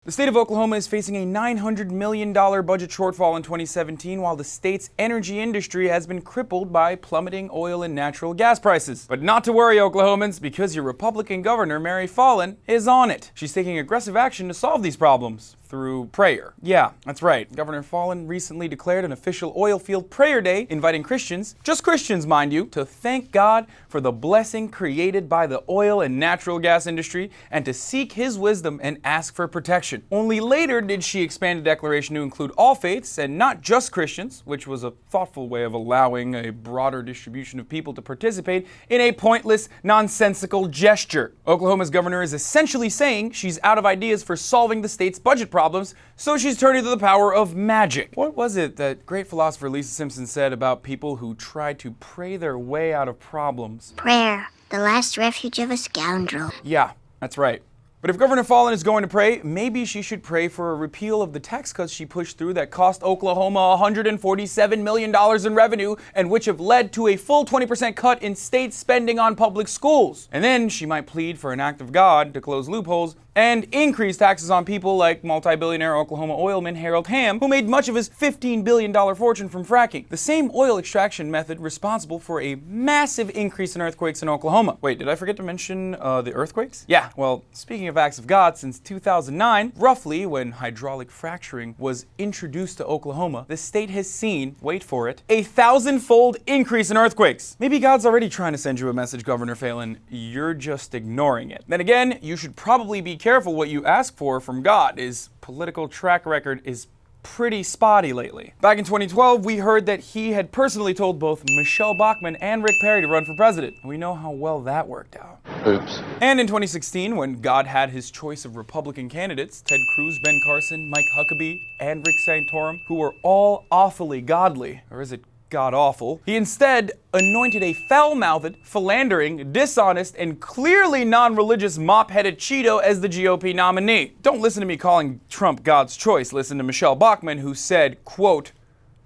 The state of Oklahoma is facing a $900 million budget shortfall in 2017, while the state's energy industry has been crippled by plummeting oil and natural gas prices. But not to worry, Oklahomans, because your Republican governor, Mary Fallin, is on it. She's taking aggressive action to solve these problems through prayer. Yeah, that's right. Governor Fallin recently declared an official oil field prayer day, inviting Christians, just Christians mind you, to thank God for the blessing created by the oil and natural gas industry and to seek his wisdom and ask for protection. Only later did she expand the declaration to include all faiths and not just Christians, which was a thoughtful way of allowing a broader distribution of people to participate in a pointless, nonsensical gesture. Oklahoma's governor is essentially saying she's out of ideas for solving the state's budget problems, so she's turning to the power of magic. What was it that great philosopher Lisa Simpson said about people who try to pray their way out of problems? Prayer, the last refuge of a scoundrel. Yeah, that's right. But if Governor Fallin is going to pray, maybe she should pray for a repeal of the tax cuts she pushed through that cost Oklahoma $147 million in revenue and which have led to a full 20% cut in state spending on public schools. And then she might plead for an act of God to close loopholes and increase taxes on people like multi-billionaire Oklahoma oilman Harold Hamm, who made much of his $15 billion fortune from fracking, the same oil extraction method responsible for a massive increase in earthquakes in Oklahoma. Wait, did I forget to mention the earthquakes? Yeah, well, speaking of acts of God, since 2009, roughly when hydraulic fracturing was introduced to Oklahoma, the state has seen, wait for it, a 1,000-fold increase in earthquakes. Maybe God's already trying to send you a message, Governor Fallin. You're just ignoring it. Then again, you should probably be careful what you ask for from God. His political track record is pretty spotty lately. Back in 2012, we heard that he had personally told both Michelle Bachmann and Rick Perry to run for president. We know how well that worked out. Oops. And in 2016, when God had his choice of Republican candidates, Ted Cruz, Ben Carson, Mike Huckabee, and Rick Santorum, who were all awfully godly, or is it god-awful, he instead anointed a foul-mouthed, philandering, dishonest, and clearly non-religious mop-headed Cheeto as the GOP nominee. Don't listen to me calling Trump God's choice. Listen to Michelle Bachmann, who said, quote,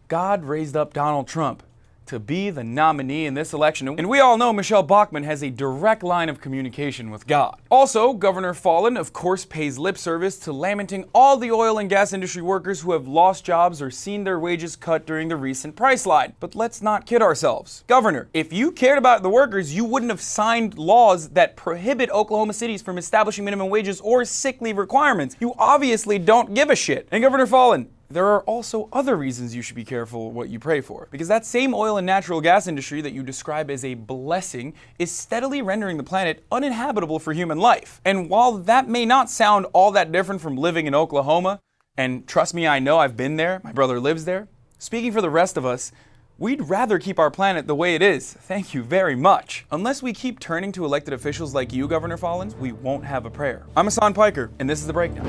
"God raised up Donald Trump to be the nominee in this election." And we all know Michelle Bachmann has a direct line of communication with God. Also, Governor Fallin, of course, pays lip service to lamenting all the oil and gas industry workers who have lost jobs or seen their wages cut during the recent price slide. But let's not kid ourselves. Governor, if you cared about the workers, you wouldn't have signed laws that prohibit Oklahoma cities from establishing minimum wages or sick leave requirements. You obviously don't give a shit. And Governor Fallin, there are also other reasons you should be careful what you pray for, because that same oil and natural gas industry that you describe as a blessing is steadily rendering the planet uninhabitable for human life. And while that may not sound all that different from living in Oklahoma, and trust me, I know, I've been there, my brother lives there, speaking for the rest of us, we'd rather keep our planet the way it is. Thank you very much. Unless we keep turning to elected officials like you, Governor Fallin, we won't have a prayer. I'm Hassan Piker, and this is The Breakdown.